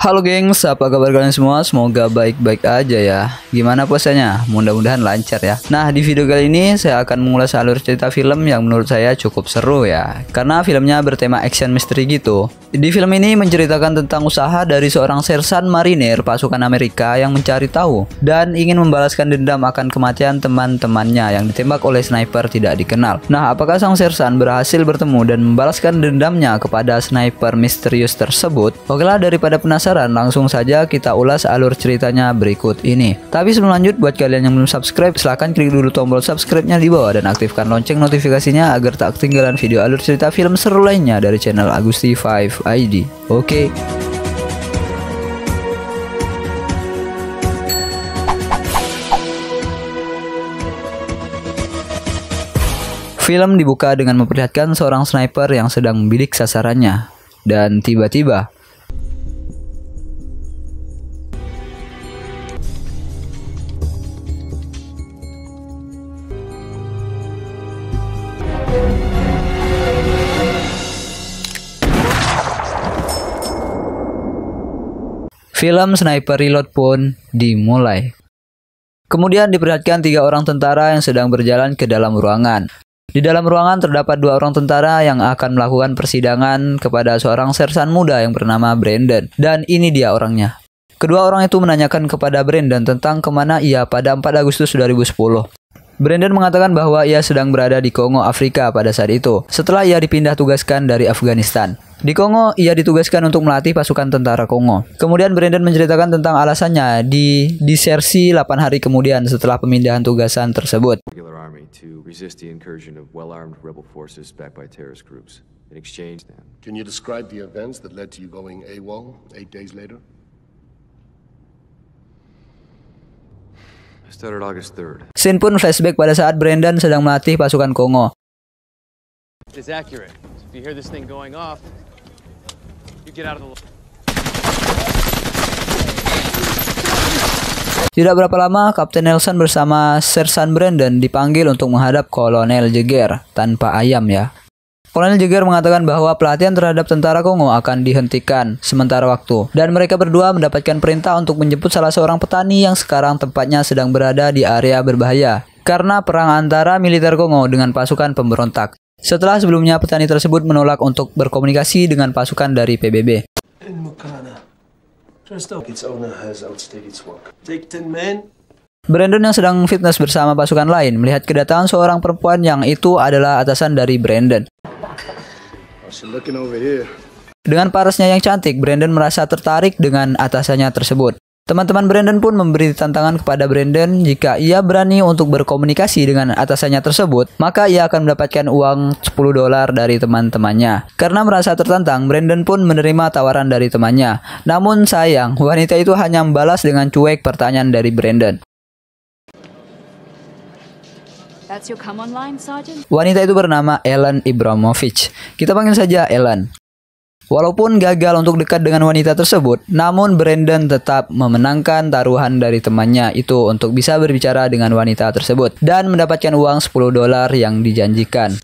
Halo gengs, apa kabar kalian semua? Semoga baik-baik aja ya. Gimana puasanya? Mudah-mudahan lancar ya. Nah, di video kali ini saya akan mengulas alur cerita film yang menurut saya cukup seru ya. Karena filmnya bertema action misteri gitu. Di film ini menceritakan tentang usaha dari seorang sersan marinir pasukan Amerika yang mencari tahu dan ingin membalaskan dendam akan kematian teman-temannya yang ditembak oleh sniper tidak dikenal. Nah, apakah sang sersan berhasil bertemu dan membalaskan dendamnya kepada sniper misterius tersebut? Okelah, daripada penasaran, langsung saja kita ulas alur ceritanya berikut ini. Tapi sebelum lanjut, buat kalian yang belum subscribe, silahkan klik dulu tombol subscribe-nya di bawah dan aktifkan lonceng notifikasinya agar tak ketinggalan video alur cerita film seru lainnya dari channel Agusti 5 ID. Oke. Film dibuka dengan memperlihatkan seorang sniper yang sedang membidik sasarannya. Dan tiba-tiba film Sniper Reload pun dimulai. Kemudian diperlihatkan 3 orang tentara yang sedang berjalan ke dalam ruangan. Di dalam ruangan terdapat 2 orang tentara yang akan melakukan persidangan kepada seorang sersan muda yang bernama Brandon. Dan ini dia orangnya. Kedua orang itu menanyakan kepada Brandon tentang kemana ia pada 4 Agustus 2010. Brandon mengatakan bahwa ia sedang berada di Kongo, Afrika pada saat itu, setelah ia dipindah tugaskan dari Afghanistan. Di Kongo, ia ditugaskan untuk melatih pasukan tentara Kongo. Kemudian Brandon menceritakan tentang alasannya di disersi 8 hari kemudian setelah pemindahan tugasan tersebut. Can you describe the events that led to you going AWOL 8 days later? Scene pun flashback pada saat Brandon sedang melatih pasukan Kongo. Tidak berapa lama, Kapten Nelson bersama Sersan Brandon dipanggil untuk menghadap Kolonel Jagger tanpa ayam ya. Kolonel Jagger mengatakan bahwa pelatihan terhadap tentara Kongo akan dihentikan sementara waktu dan mereka berdua mendapatkan perintah untuk menjemput salah seorang petani yang sekarang tempatnya sedang berada di area berbahaya karena perang antara militer Kongo dengan pasukan pemberontak. Setelah sebelumnya petani tersebut menolak untuk berkomunikasi dengan pasukan dari PBB. Brandon yang sedang fitness bersama pasukan lain melihat kedatangan seorang perempuan yang itu adalah atasan dari Brandon. Dengan parasnya yang cantik, Brandon merasa tertarik dengan atasannya tersebut. Teman-teman Brandon pun memberi tantangan kepada Brandon jika ia berani untuk berkomunikasi dengan atasannya tersebut, maka ia akan mendapatkan uang $10 dari teman-temannya. Karena merasa tertantang, Brandon pun menerima tawaran dari temannya. Namun sayang, wanita itu hanya membalas dengan cuek pertanyaan dari Brandon. Wanita itu bernama Ellen Ibramovich. Kita panggil saja Ellen. Walaupun gagal untuk dekat dengan wanita tersebut, namun Brandon tetap memenangkan taruhan dari temannya itu untuk bisa berbicara dengan wanita tersebut dan mendapatkan uang $10 yang dijanjikan.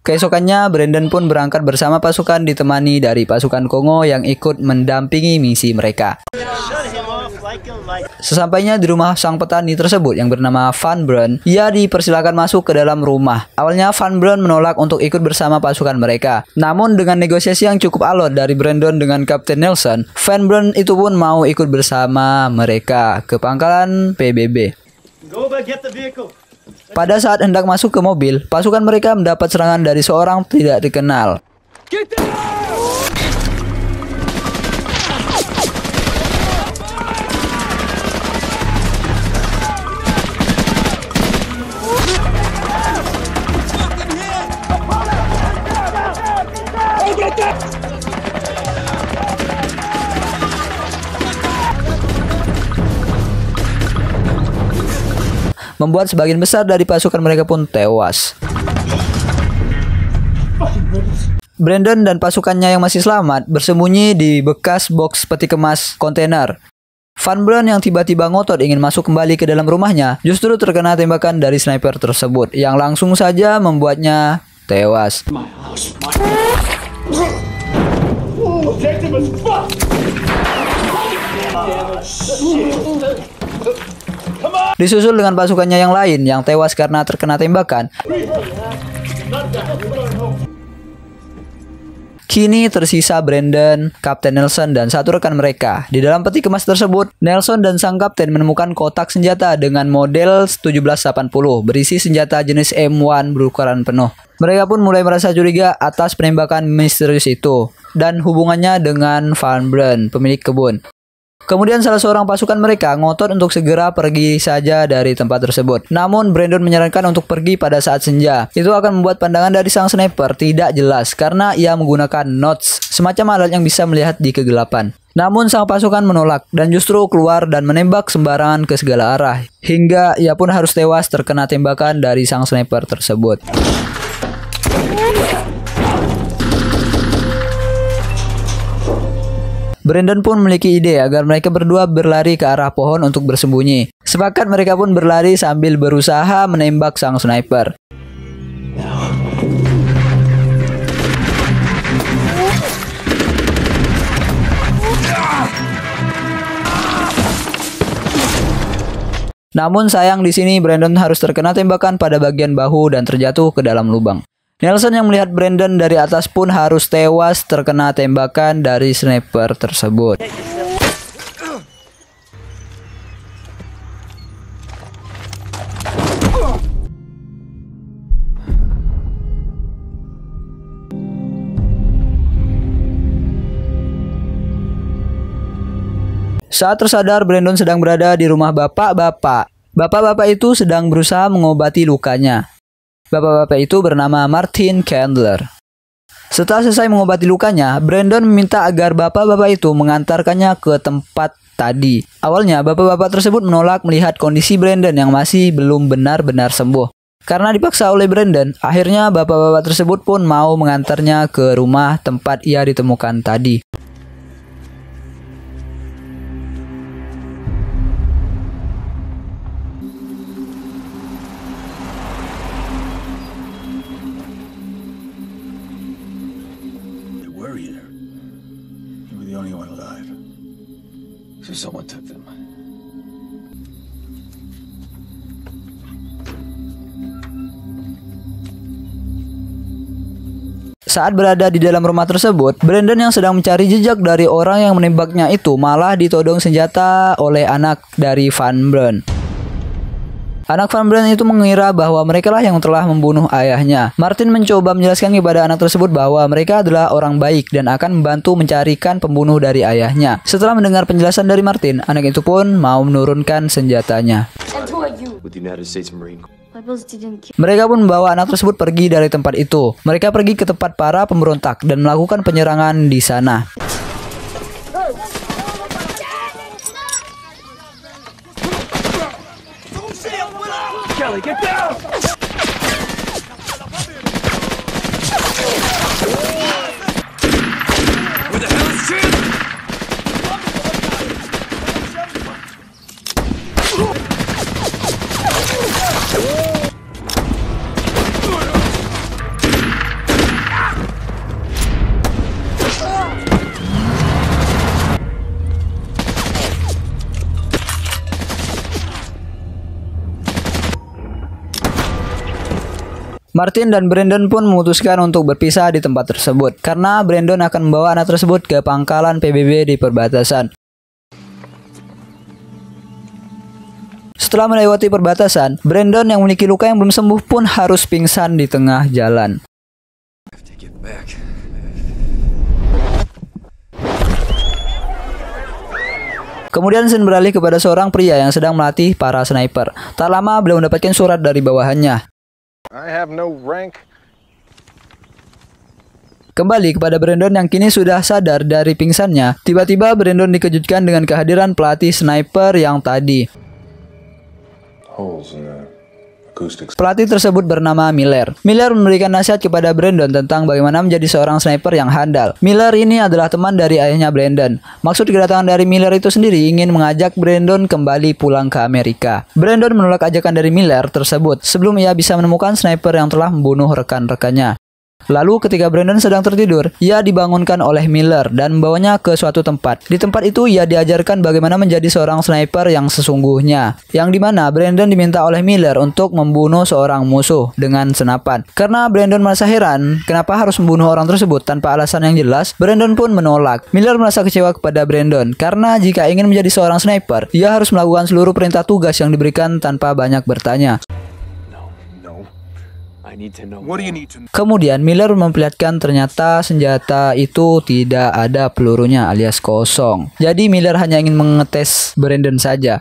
Keesokannya, Brandon pun berangkat bersama pasukan ditemani dari pasukan Kongo yang ikut mendampingi misi mereka. Sesampainya di rumah sang petani tersebut yang bernama Van Brunt, ia dipersilakan masuk ke dalam rumah. Awalnya Van Brunt menolak untuk ikut bersama pasukan mereka. Namun dengan negosiasi yang cukup alot dari Brandon dengan Kapten Nelson, Van Brunt itu pun mau ikut bersama mereka ke pangkalan PBB. Pada saat hendak masuk ke mobil, pasukan mereka mendapat serangan dari seorang tidak dikenal. Membuat sebagian besar dari pasukan mereka pun tewas. Brandon dan pasukannya yang masih selamat bersembunyi di bekas box peti kemas kontainer. Van Brunt yang tiba-tiba ngotot ingin masuk kembali ke dalam rumahnya justru terkena tembakan dari sniper tersebut yang langsung saja membuatnya tewas. Disusul dengan pasukannya yang lain yang tewas karena terkena tembakan. Kini tersisa Brandon, Kapten Nelson, dan satu rekan mereka. Di dalam peti kemas tersebut, Nelson dan sang kapten menemukan kotak senjata dengan model 1780 berisi senjata jenis M1 berukuran penuh. Mereka pun mulai merasa curiga atas penembakan misterius itu dan hubungannya dengan Van Brunt, pemilik kebun. Kemudian salah seorang pasukan mereka ngotot untuk segera pergi saja dari tempat tersebut. Namun Brandon menyarankan untuk pergi pada saat senja. Itu akan membuat pandangan dari sang sniper tidak jelas karena ia menggunakan notes, semacam alat yang bisa melihat di kegelapan. Namun sang pasukan menolak dan justru keluar dan menembak sembarangan ke segala arah. Hingga ia pun harus tewas terkena tembakan dari sang sniper tersebut. Brandon pun memiliki ide agar mereka berdua berlari ke arah pohon untuk bersembunyi. Sepakat mereka pun berlari sambil berusaha menembak sang sniper. Namun sayang di sini Brandon harus terkena tembakan pada bagian bahu dan terjatuh ke dalam lubang. Nelson yang melihat Brandon dari atas pun harus tewas terkena tembakan dari sniper tersebut. Saat tersadar, Brandon sedang berada di rumah bapak-bapak. Bapak-bapak itu sedang berusaha mengobati lukanya. Bapak-bapak itu bernama Martin Candler. Setelah selesai mengobati lukanya, Brandon meminta agar bapak-bapak itu mengantarkannya ke tempat tadi. Awalnya, bapak-bapak tersebut menolak melihat kondisi Brandon yang masih belum benar-benar sembuh. Karena dipaksa oleh Brandon, akhirnya bapak-bapak tersebut pun mau mengantarnya ke rumah tempat ia ditemukan tadi. So someone took them. Saat berada di dalam rumah tersebut, Brandon yang sedang mencari jejak dari orang yang menembaknya itu malah ditodong senjata oleh anak dari Van Brunt. Anak Van Brunt itu mengira bahwa merekalah yang telah membunuh ayahnya. Martin mencoba menjelaskan kepada anak tersebut bahwa mereka adalah orang baik dan akan membantu mencarikan pembunuh dari ayahnya. Setelah mendengar penjelasan dari Martin, anak itu pun mau menurunkan senjatanya. Mereka pun membawa anak tersebut pergi dari tempat itu. Mereka pergi ke tempat para pemberontak dan melakukan penyerangan di sana. Kelly, get down! Where the hell is Jim? Martin dan Brandon pun memutuskan untuk berpisah di tempat tersebut karena Brandon akan membawa anak tersebut ke pangkalan PBB di perbatasan. Setelah melewati perbatasan, Brandon yang memiliki luka yang belum sembuh pun harus pingsan di tengah jalan. Kemudian scene beralih kepada seorang pria yang sedang melatih para sniper. Tak lama beliau mendapatkan surat dari bawahannya. I have no rank. Kembali kepada Brandon yang kini sudah sadar dari pingsannya. Tiba-tiba Brandon dikejutkan dengan kehadiran pelatih sniper yang tadi. Pelatih tersebut bernama Miller. Miller memberikan nasihat kepada Brandon tentang bagaimana menjadi seorang sniper yang handal. Miller ini adalah teman dari ayahnya Brandon. Maksud kedatangan dari Miller itu sendiri ingin mengajak Brandon kembali pulang ke Amerika. Brandon menolak ajakan dari Miller tersebut sebelum ia bisa menemukan sniper yang telah membunuh rekan-rekannya. Lalu ketika Brandon sedang tertidur, ia dibangunkan oleh Miller dan membawanya ke suatu tempat. Di tempat itu ia diajarkan bagaimana menjadi seorang sniper yang sesungguhnya, yang dimana Brandon diminta oleh Miller untuk membunuh seorang musuh dengan senapan. Karena Brandon merasa heran kenapa harus membunuh orang tersebut tanpa alasan yang jelas, Brandon pun menolak. Miller merasa kecewa kepada Brandon karena jika ingin menjadi seorang sniper, ia harus melakukan seluruh perintah tugas yang diberikan tanpa banyak bertanya. Kemudian Miller memperlihatkan ternyata senjata itu tidak ada pelurunya alias kosong. Jadi Miller hanya ingin mengetes Brandon saja.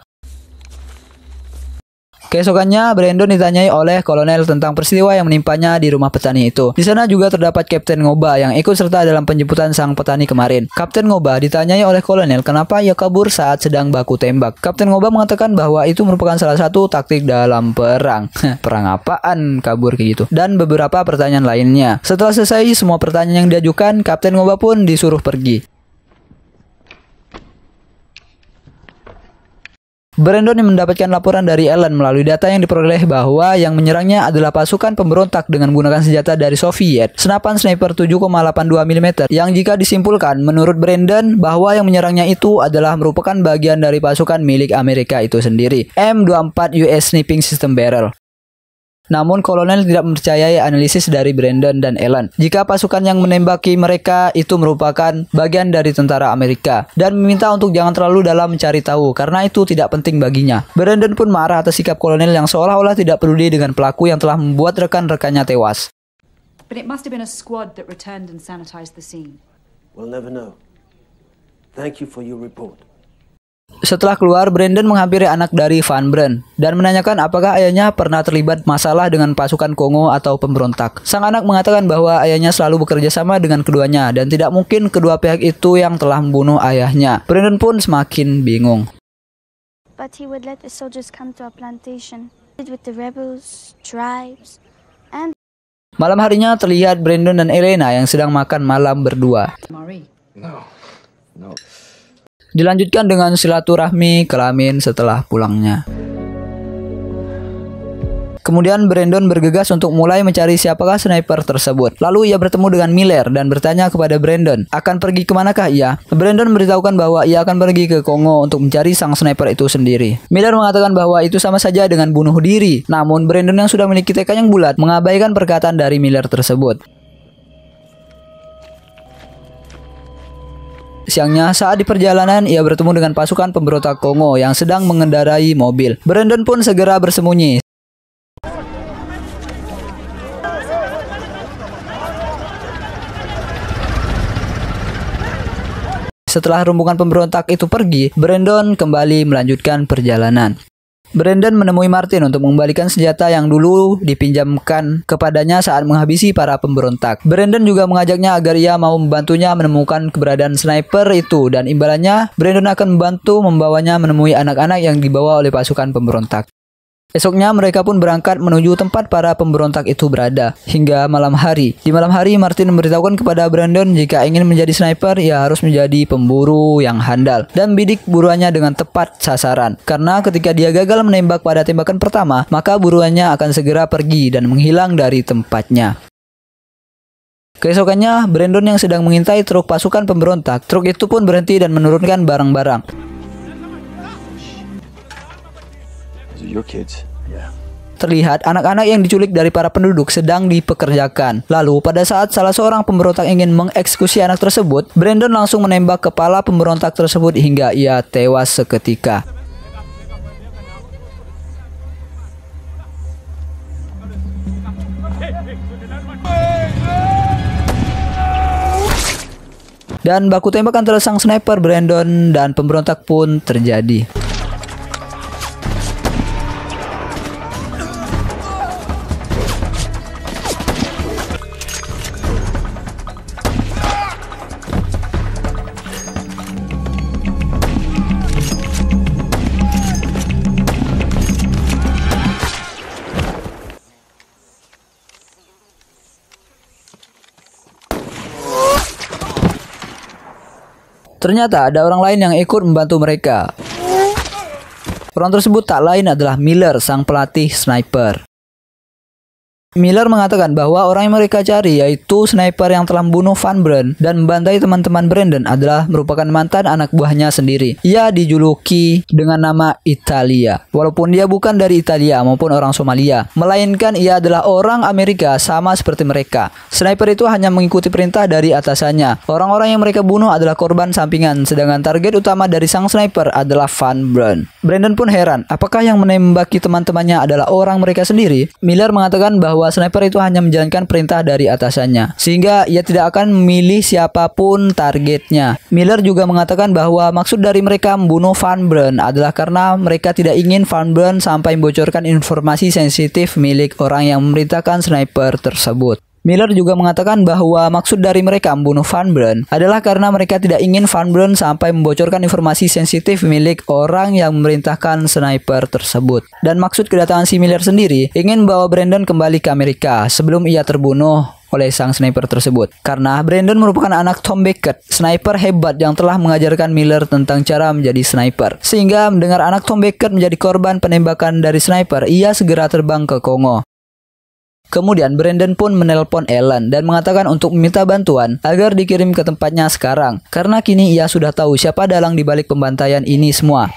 Keesokannya, Brandon ditanyai oleh kolonel tentang peristiwa yang menimpanya di rumah petani itu. Di sana juga terdapat Kapten Ngoba yang ikut serta dalam penjemputan sang petani kemarin. Kapten Ngoba ditanyai oleh kolonel kenapa ia kabur saat sedang baku tembak. Kapten Ngoba mengatakan bahwa itu merupakan salah satu taktik dalam perang. Perang apaan kabur kayak gitu? Dan beberapa pertanyaan lainnya. Setelah selesai semua pertanyaan yang diajukan, Kapten Ngoba pun disuruh pergi. Brandon yang mendapatkan laporan dari Ellen melalui data yang diperoleh bahwa yang menyerangnya adalah pasukan pemberontak dengan menggunakan senjata dari Soviet, senapan sniper 7,82 mm, yang jika disimpulkan menurut Brandon bahwa yang menyerangnya itu adalah merupakan bagian dari pasukan milik Amerika itu sendiri, M24 US Sniping System Barrel. Namun kolonel tidak mempercayai analisis dari Brandon dan Ellen jika pasukan yang menembaki mereka itu merupakan bagian dari tentara Amerika dan meminta untuk jangan terlalu dalam mencari tahu karena itu tidak penting baginya. Brandon pun marah atas sikap kolonel yang seolah-olah tidak peduli dengan pelaku yang telah membuat rekan-rekannya tewas. But it must have been a squad that returned and sanitized the scene. We'll never know. Thank you for your report. Setelah keluar, Brandon menghampiri anak dari Van Brunt dan menanyakan apakah ayahnya pernah terlibat masalah dengan pasukan Kongo atau pemberontak. Sang anak mengatakan bahwa ayahnya selalu bekerja sama dengan keduanya dan tidak mungkin kedua pihak itu yang telah membunuh ayahnya. Brandon pun semakin bingung. But he would let the soldiers come to our plantation with the rebels, tribes, and malam harinya terlihat Brandon dan Elena yang sedang makan malam berdua. No. Dilanjutkan dengan silaturahmi kelamin setelah pulangnya. Kemudian Brandon bergegas untuk mulai mencari siapakah sniper tersebut. Lalu ia bertemu dengan Miller dan bertanya kepada Brandon, akan pergi kemanakah ia? Brandon memberitahukan bahwa ia akan pergi ke Kongo untuk mencari sang sniper itu sendiri. Miller mengatakan bahwa itu sama saja dengan bunuh diri. Namun Brandon yang sudah memiliki tekad yang bulat mengabaikan perkataan dari Miller tersebut. Siangnya, saat di perjalanan, ia bertemu dengan pasukan pemberontak Kongo yang sedang mengendarai mobil. Brandon pun segera bersembunyi. Setelah rombongan pemberontak itu pergi, Brandon kembali melanjutkan perjalanan. Brandon menemui Martin untuk mengembalikan senjata yang dulu dipinjamkan kepadanya saat menghabisi para pemberontak. Brandon juga mengajaknya agar ia mau membantunya menemukan keberadaan sniper itu dan imbalannya Brandon akan membantu membawanya menemui anak-anak yang dibawa oleh pasukan pemberontak. Esoknya mereka pun berangkat menuju tempat para pemberontak itu berada hingga malam hari. Di malam hari Martin memberitahukan kepada Brandon jika ingin menjadi sniper ia harus menjadi pemburu yang handal dan bidik buruannya dengan tepat sasaran. Karena ketika dia gagal menembak pada tembakan pertama, maka buruannya akan segera pergi dan menghilang dari tempatnya. Keesokannya Brandon yang sedang mengintai truk pasukan pemberontak, truk itu pun berhenti dan menurunkan barang-barang. Your kids. Yeah. Terlihat anak-anak yang diculik dari para penduduk sedang dipekerjakan. Lalu pada saat salah seorang pemberontak ingin mengeksekusi anak tersebut, Brandon langsung menembak kepala pemberontak tersebut hingga ia tewas seketika. Dan baku tembak antara sang sniper Brandon dan pemberontak pun terjadi. Ternyata ada orang lain yang ikut membantu mereka. Orang tersebut tak lain adalah Miller, sang pelatih sniper. Miller mengatakan bahwa orang yang mereka cari yaitu sniper yang telah membunuh Van Brunt dan membantai teman-teman Brandon adalah merupakan mantan anak buahnya sendiri. Ia dijuluki dengan nama Italia, walaupun dia bukan dari Italia maupun orang Somalia, melainkan ia adalah orang Amerika sama seperti mereka. Sniper itu hanya mengikuti perintah dari atasannya. Orang-orang yang mereka bunuh adalah korban sampingan, sedangkan target utama dari sang sniper adalah Van Brunt. Brandon pun heran, apakah yang menembaki teman-temannya adalah orang mereka sendiri? Miller mengatakan bahwa sniper itu hanya menjalankan perintah dari atasannya, sehingga ia tidak akan memilih siapapun targetnya. Miller juga mengatakan bahwa maksud dari mereka membunuh Van Brunt adalah karena mereka tidak ingin Van Brunt sampai membocorkan informasi sensitif milik orang yang memerintahkan sniper tersebut. Miller juga mengatakan bahwa maksud dari mereka membunuh Van Brunt adalah karena mereka tidak ingin Van Brunt sampai membocorkan informasi sensitif milik orang yang memerintahkan sniper tersebut. Dan maksud kedatangan si Miller sendiri ingin membawa Brandon kembali ke Amerika sebelum ia terbunuh oleh sang sniper tersebut. Karena Brandon merupakan anak Tom Beckett, sniper hebat yang telah mengajarkan Miller tentang cara menjadi sniper. Sehingga mendengar anak Tom Beckett menjadi korban penembakan dari sniper, ia segera terbang ke Kongo. Kemudian Brandon pun menelpon Ellen dan mengatakan untuk meminta bantuan agar dikirim ke tempatnya sekarang, karena kini ia sudah tahu siapa dalang di balik pembantaian ini semua.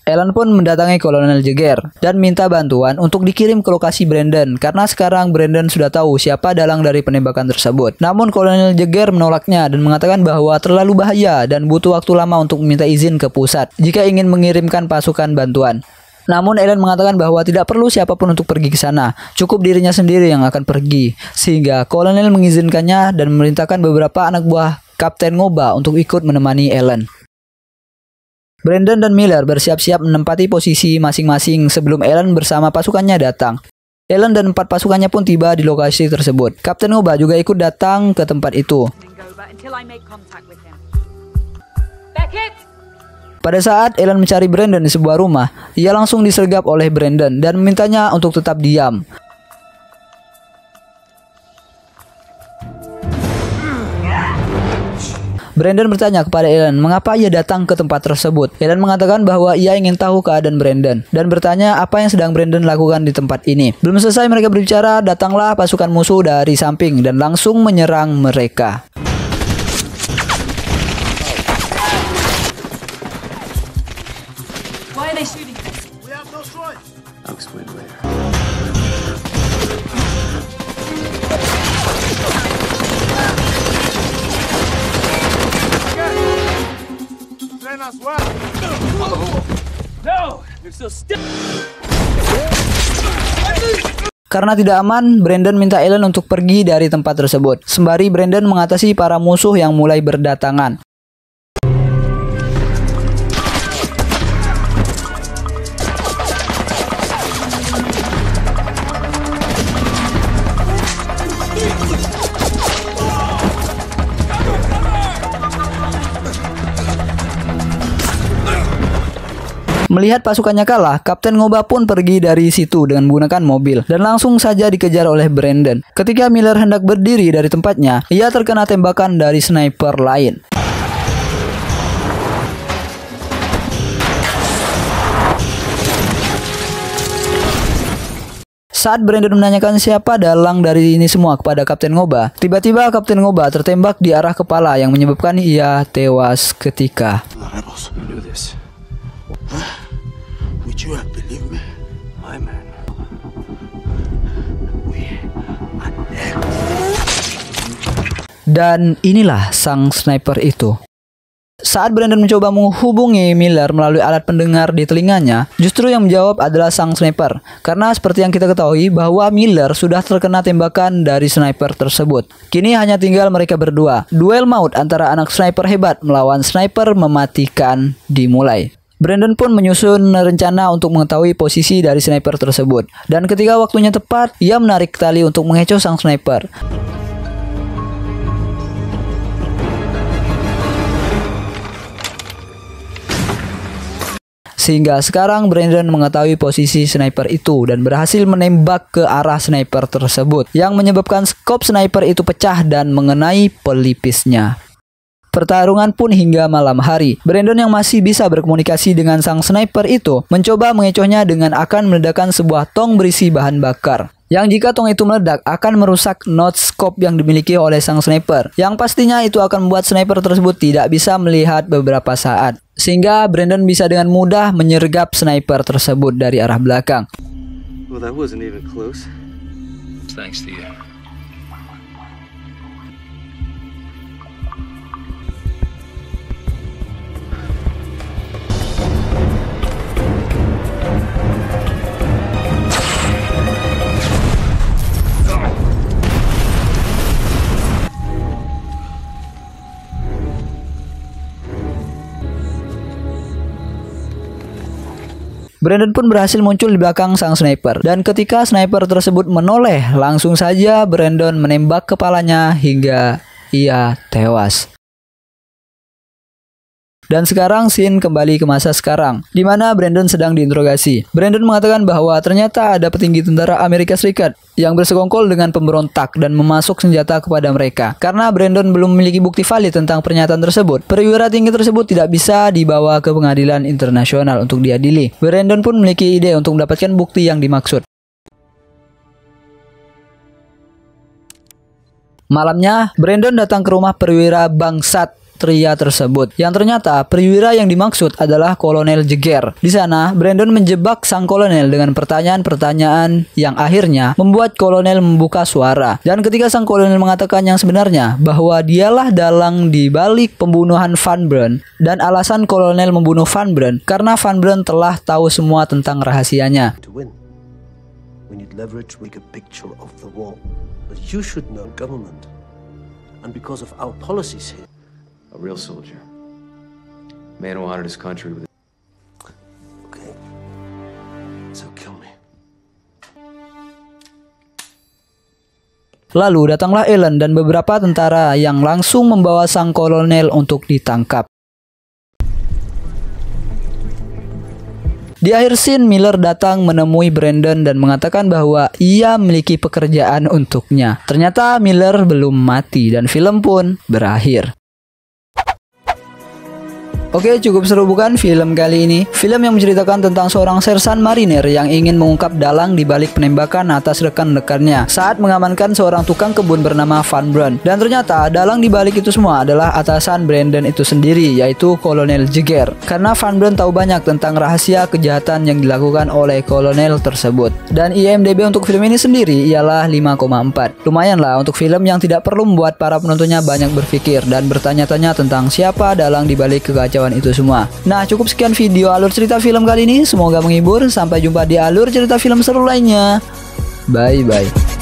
Ellen pun mendatangi Kolonel Jagger dan minta bantuan untuk dikirim ke lokasi Brandon, karena sekarang Brandon sudah tahu siapa dalang dari penembakan tersebut. Namun Kolonel Jagger menolaknya dan mengatakan bahwa terlalu bahaya dan butuh waktu lama untuk meminta izin ke pusat jika ingin mengirimkan pasukan bantuan. Namun Ellen mengatakan bahwa tidak perlu siapapun untuk pergi ke sana, cukup dirinya sendiri yang akan pergi. Sehingga Kolonel mengizinkannya dan memerintahkan beberapa anak buah Kapten Ngoba untuk ikut menemani Ellen. Brandon dan Miller bersiap-siap menempati posisi masing-masing sebelum Ellen bersama pasukannya datang. Ellen dan 4 pasukannya pun tiba di lokasi tersebut. Kapten Ngoba juga ikut datang ke tempat itu. Pada saat Ellen mencari Brandon di sebuah rumah, ia langsung disergap oleh Brandon dan memintanya untuk tetap diam. Brandon bertanya kepada Ellen mengapa ia datang ke tempat tersebut. Ellen mengatakan bahwa ia ingin tahu keadaan Brandon dan bertanya apa yang sedang Brandon lakukan di tempat ini. Belum selesai mereka berbicara, datanglah pasukan musuh dari samping dan langsung menyerang mereka. Why are they shooting us? I'll explain later. Karena tidak aman, Brandon minta Ellen untuk pergi dari tempat tersebut. Sembari Brandon mengatasi para musuh yang mulai berdatangan. Melihat pasukannya kalah, Kapten Ngoba pun pergi dari situ dengan menggunakan mobil dan langsung saja dikejar oleh Brandon. Ketika Miller hendak berdiri dari tempatnya, ia terkena tembakan dari sniper lain. Saat Brandon menanyakan siapa dalang dari ini semua kepada Kapten Ngoba, tiba-tiba Kapten Ngoba tertembak di arah kepala yang menyebabkan ia tewas seketika. Would you have believed me? My man. Dan inilah sang sniper itu. Saat Brandon mencoba menghubungi Miller melalui alat pendengar di telinganya, justru yang menjawab adalah sang sniper. Karena seperti yang kita ketahui bahwa Miller sudah terkena tembakan dari sniper tersebut. Kini hanya tinggal mereka berdua. Duel maut antara anak sniper hebat melawan sniper mematikan dimulai. Brandon pun menyusun rencana untuk mengetahui posisi dari sniper tersebut. Dan ketika waktunya tepat, ia menarik tali untuk mengecoh sang sniper. Sehingga sekarang Brandon mengetahui posisi sniper itu dan berhasil menembak ke arah sniper tersebut, yang menyebabkan skop sniper itu pecah dan mengenai pelipisnya. Pertarungan pun hingga malam hari. Brandon yang masih bisa berkomunikasi dengan sang sniper itu mencoba mengecohnya dengan akan meledakkan sebuah tong berisi bahan bakar. yang jika tong itu meledak akan merusak notch scope yang dimiliki oleh sang sniper, yang pastinya itu akan membuat sniper tersebut tidak bisa melihat beberapa saat, sehingga Brandon bisa dengan mudah menyergap sniper tersebut dari arah belakang. Well, that wasn't even close. Thanks to you. Brandon pun berhasil muncul di belakang sang sniper, dan ketika sniper tersebut menoleh, langsung saja Brandon menembak kepalanya hingga ia tewas. Dan sekarang scene kembali ke masa sekarang, di mana Brandon sedang diinterogasi. Brandon mengatakan bahwa ternyata ada petinggi tentara Amerika Serikat yang bersekongkol dengan pemberontak dan memasuk senjata kepada mereka. Karena Brandon belum memiliki bukti valid tentang pernyataan tersebut, perwira tinggi tersebut tidak bisa dibawa ke pengadilan internasional untuk diadili. Brandon pun memiliki ide untuk mendapatkan bukti yang dimaksud. Malamnya, Brandon datang ke rumah perwira bangsat Tria tersebut, yang ternyata perwira yang dimaksud adalah Kolonel Jagger. Di sana, Brandon menjebak sang kolonel dengan pertanyaan-pertanyaan yang akhirnya membuat kolonel membuka suara. Dan ketika sang kolonel mengatakan yang sebenarnya, bahwa dialah dalang di balik pembunuhan Van Brunt, dan alasan kolonel membunuh Van Brunt karena Van Brunt telah tahu semua tentang rahasianya. To win, we need leverage, make a picture of the war. But you should know government. And because of our policies here, A real soldier. Man who honored his country with... okay, so kill me. Lalu datanglah Ellen dan beberapa tentara yang langsung membawa sang kolonel untuk ditangkap. Di akhir scene, Miller datang menemui Brandon dan mengatakan bahwa ia memiliki pekerjaan untuknya. Ternyata Miller belum mati dan film pun berakhir. Oke, cukup seru bukan film kali ini? Film yang menceritakan tentang seorang sersan marinir yang ingin mengungkap dalang di balik penembakan atas rekan-rekannya saat mengamankan seorang tukang kebun bernama Van Brunt. Dan ternyata dalang di balik itu semua adalah atasan Brandon itu sendiri, yaitu Kolonel Jagger. Karena Van Brunt tahu banyak tentang rahasia kejahatan yang dilakukan oleh kolonel tersebut. Dan IMDb untuk film ini sendiri ialah 5,4. Lumayan lah untuk film yang tidak perlu membuat para penontonnya banyak berpikir dan bertanya-tanya tentang siapa dalang di balik kekacauan itu semua. Nah, cukup sekian video alur cerita film kali ini. Semoga menghibur. Sampai jumpa di alur cerita film seru lainnya. Bye bye.